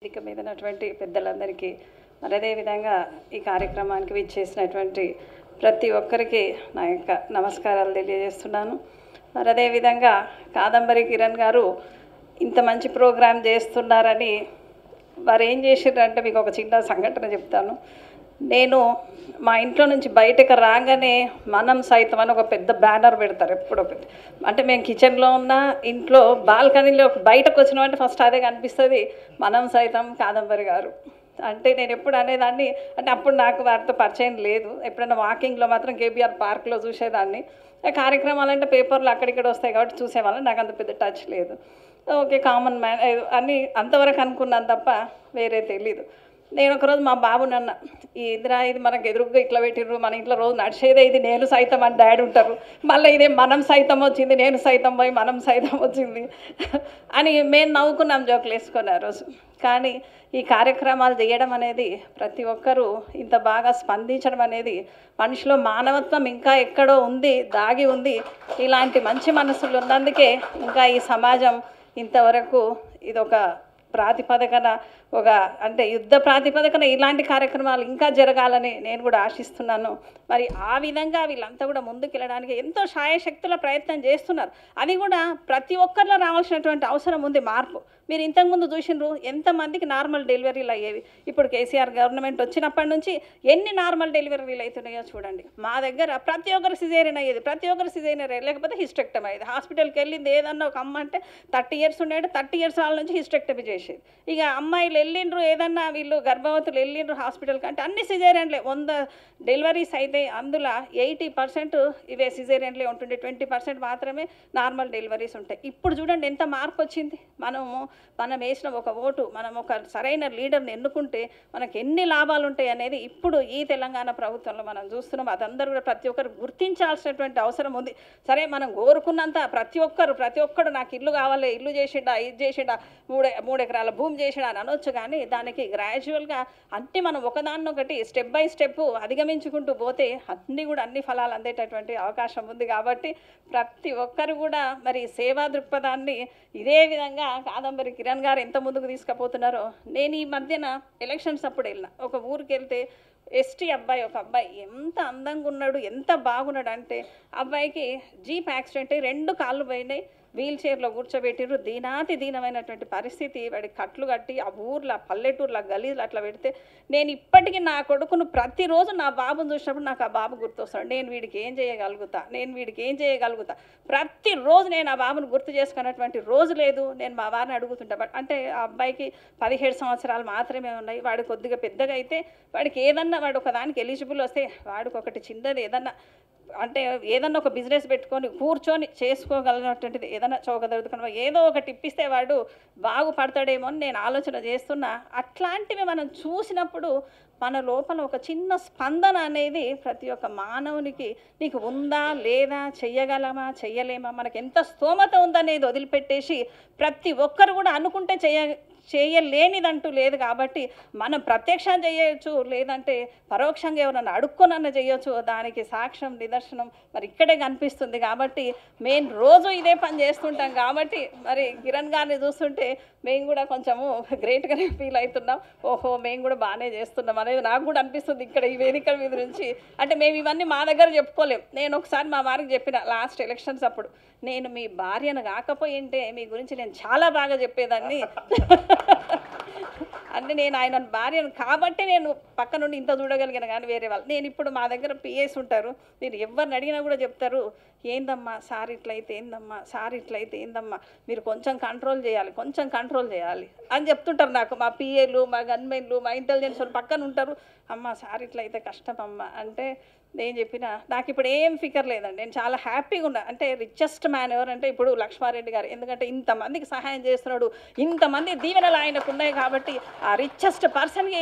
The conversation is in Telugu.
వేదిక మీదనటువంటి పెద్దలందరికీ మరి అదేవిధంగా ఈ కార్యక్రమానికి విచ్చేసినటువంటి ప్రతి ఒక్కరికి నా యొక్క నమస్కారాలు తెలియజేస్తున్నాను. మరి అదేవిధంగా కాదంబరి కిరణ్ గారు ఇంత మంచి ప్రోగ్రాం చేస్తున్నారని వారు ఏం చేసిర్రంటే మీకు ఒక చిన్న సంఘటన చెప్తాను. నేను మా ఇంట్లో నుంచి బయటకు రాగానే మనం సైతం అని ఒక పెద్ద బ్యానర్ పెడతారు ఎప్పుడో పెద్ద, అంటే మేము కిచెన్లో ఉన్న ఇంట్లో బాల్కనీలో బయటకు వచ్చినామంటే ఫస్ట్ అదే కనిపిస్తుంది, మనం సైతం కాదంబరి గారు. అంటే నేను ఎప్పుడు అనేదాన్ని, అంటే అప్పుడు నాకు వారితో పరిచయం లేదు, ఎప్పుడైనా వాకింగ్లో మాత్రం కేబీఆర్ పార్క్లో చూసేదాన్ని. కార్యక్రమాలు అంటే పేపర్లు అక్కడిక్కడ వస్తాయి కాబట్టి చూసేవాళ్ళం, నాకు అంత పెద్ద టచ్ లేదు. ఓకే కామన్ మ్యాన్ అని అంతవరకు అనుకున్నాను తప్ప వేరే తెలీదు. నేను ఒకరోజు మా బాబు నన్న ఇదిరా ఇది మనకు ఎదురుగా ఇట్లా పెట్టిర్రు, మన ఇంట్లో రోజు నడిచేదే ఇది నేను సైతం అని డాడీ ఉంటారు, మళ్ళీ ఇదే మనం సైతం వచ్చింది, నేను సైతం పోయి మనం సైతం వచ్చింది అని మేము నవ్వుకున్నాం, జోకులు వేసుకొని ఆ రోజు. కానీ ఈ కార్యక్రమాలు చేయడం అనేది ప్రతి ఒక్కరూ ఇంత బాగా స్పందించడం అనేది మనిషిలో మానవత్వం ఇంకా ఎక్కడో ఉంది, దాగి ఉంది. ఇలాంటి మంచి మనసులు ఉన్నందుకే ఇంకా ఈ సమాజం ఇంతవరకు ఇదొక ప్రాతిపదికన, ఒక అంటే యుద్ధ ప్రాతిపదికన ఇలాంటి కార్యక్రమాలు ఇంకా జరగాలని నేను కూడా ఆశిస్తున్నాను. మరి ఆ విధంగా వీళ్ళంతా కూడా ముందుకు వెళ్ళడానికి ఎంతో శాయశక్తుల ప్రయత్నం చేస్తున్నారు. అది కూడా ప్రతి ఒక్కరిలో రావాల్సినటువంటి అవసరం ఉంది మార్పు. మీరు ఇంతకుముందు చూసినారు ఎంతమందికి నార్మల్ డెలివరీలు అయ్యేవి. ఇప్పుడు కేసీఆర్ గవర్నమెంట్ వచ్చినప్పటి నుంచి ఎన్ని నార్మల్ డెలివరీలు అవుతున్నాయో చూడండి. మా దగ్గర ప్రతి ఒక్కరు సిజేరియన్ అయ్యేది, ప్రతి ఒక్కరు సిజేరియన్ అయ్యేది, లేకపోతే హిస్టెక్టమీ అయ్యేది. హాస్పిటల్కి వెళ్ళింది ఏదన్నా ఒక అమ్మ అంటే 30 years ఉండేది, 30 years వాళ్ళ నుంచి హిస్టెక్టమీ చేసేది. ఇక అమ్మాయిలు వెళ్ళిండ్రు ఏదన్నా, వీళ్ళు గర్భవతులు వెళ్ళిండ్రు హాస్పిటల్కి అంటే అన్ని సిజేరియన్లే. 100 డెలివరీస్ అయితే అందులో 80% ఇవే సిజేరియన్లే ఉంటుండే, 20% మాత్రమే నార్మల్ డెలివరీస్ ఉంటాయి. ఇప్పుడు చూడండి ఎంత మార్పు వచ్చింది. మనం వేసిన ఒక ఓటు, మనం ఒక సరైన లీడర్ని ఎన్నుకుంటే మనకు ఎన్ని లాభాలు ఉంటాయి అనేది ఇప్పుడు ఈ తెలంగాణ ప్రభుత్వంలో మనం చూస్తున్నాం. అదందరూ కూడా ప్రతి ఒక్కరు గుర్తించాల్సినటువంటి అవసరం ఉంది. సరే మనం కోరుకున్నంత ప్రతి ఒక్కడు నాకు ఇల్లు కావాలి, ఇల్లు చేసిండా, ఇది చేసిండా, 3 ఎకరాల భూమి చేసిండా అని అనొచ్చు. కానీ దానికి గ్రాడ్యువల్గా అన్నీ మనం ఒకదాన్నొకటి స్టెప్ బై స్టెప్ అధిగమించుకుంటూ పోతే అన్ని ఫలాలు అందేటటువంటి అవకాశం ఉంది. కాబట్టి ప్రతి ఒక్కరు కూడా మరి సేవా దృక్పథాన్ని ఇదే విధంగా కాదంబరి కిరణ్ గారు ఎంత ముందుకు తీసుకుపోతున్నారో. నేను ఈ మధ్యన ఎలక్షన్స్ అప్పుడు వెళ్ళిన ఒక ఊరికి వెళ్తే ఎస్టీ అబ్బాయి, ఒక అబ్బాయి ఎంత అందంగా ఉన్నాడు, ఎంత బాగున్నాడు అంటే అబ్బాయికి జీప్ యాక్సిడెంట్ అయ్యి 2 కాళ్ళు పోయినాయి, వీల్ చైర్లో కూర్చోబెట్టిర్రు. దీనమైనటువంటి పరిస్థితి. వాడి కట్లు కట్టి ఆ ఊర్లో పల్లెటూర్లో గలీజ్లు అట్లా పెడితే నేను ఇప్పటికీ నా కొడుకును ప్రతిరోజు నా బాబుని చూసినప్పుడు నాకు ఆ బాబు గుర్తొస్తాడు. నేను వీడికి ఏం చేయగలుగుతా ప్రతిరోజు నేను ఆ బాబును గుర్తు చేసుకున్నటువంటి రోజు లేదు. నేను మా వారిని అడుగుతుంటా. బట్ అంటే ఆ అబ్బాయికి 17 సంవత్సరాలు మాత్రమే ఉన్నాయి. వాడు కొద్దిగా పెద్దగా అయితే వాడికి ఏదన్నా, వాడు ఒకదానికి ఎలిజిబుల్ వస్తే వాడికి ఒకటి చిన్నది ఏదన్నా, అంటే ఏదన్నా ఒక బిజినెస్ పెట్టుకొని కూర్చొని చేసుకోగలిగినటువంటిది ఏదైనా చౌకదరుదుకున్న ఏదో ఒకటి ఇప్పిస్తే వాడు బాగుపడతాడేమో అని నేను ఆలోచన చేస్తున్నా. అట్లాంటివి మనం చూసినప్పుడు మన లోపల ఒక చిన్న స్పందన అనేది ప్రతి ఒక్క మానవునికి నీకు ఉందా లేదా, చెయ్యగలమా చెయ్యలేమా, మనకు ఎంత స్తోమత ఉందనేది వదిలిపెట్టేసి ప్రతి ఒక్కరు కూడా అనుకుంటే చేయలేనిదంటూ లేదు. కాబట్టి మనం ప్రత్యక్షం చేయొచ్చు, లేదంటే పరోక్షంగా ఎవరన్నా అడుక్కొనన్నా చేయొచ్చు. దానికి సాక్ష్యం నిదర్శనం మరి ఇక్కడే కనిపిస్తుంది. కాబట్టి మేము రోజు ఇదే పని చేస్తుంటాం. కాబట్టి మరి కిరణ్ గారిని చూస్తుంటే మేము కూడా కొంచెము గ్రేట్గానే ఫీల్ అవుతున్నాం. ఓహో మేము కూడా బాగానే చేస్తున్నాం అనేది నాకు కూడా అనిపిస్తుంది ఇక్కడ ఈ వేదిక మీద నుంచి. అంటే మేము ఇవన్నీ మా దగ్గర చెప్పుకోలేం. నేను ఒకసారి మా వారికి చెప్పిన లాస్ట్ ఎలక్షన్స్ అప్పుడు, నేను మీ భార్యను కాకపోయింటే మీ గురించి నేను చాలా బాగా చెప్పేదాన్ని అంటే నేను ఆయన భార్యను కాబట్టి నేను పక్క నుండి ఇంత చూడగలిగాను. కానీ వేరే వాళ్ళు, నేను ఇప్పుడు మా దగ్గర పిఎస్ ఉంటారు, మీరు ఎవరిని అడిగినా కూడా చెప్తారు, ఏందమ్మా సార్ ఇట్లయితే ఏందమ్మా, సార్ ఇట్లయితే ఏందమ్మా, మీరు కొంచెం కంట్రోల్ చేయాలి అని చెప్తుంటారు నాకు. మా పిఏలు, మా గన్మెన్లు, మా ఇంటెలిజెన్స్ వాళ్ళు పక్కన ఉంటారు, అమ్మ సార్ ఇట్లయితే కష్టం అమ్మ అంటే నేను చెప్పిన నాకు ఇప్పుడు ఏం ఫికర్ లేదండి. నేను చాలా హ్యాపీగా ఉన్నా. అంటే రిచెస్ట్ మ్యాన్ ఎవరంటే ఇప్పుడు లక్ష్మారెడ్డి గారు. ఎందుకంటే ఇంతమందికి సహాయం చేస్తున్నాడు, ఇంతమంది దీవెనలు ఆయనకు ఉన్నాయి. కాబట్టి ఆ రిచెస్ట్ పర్సన్కి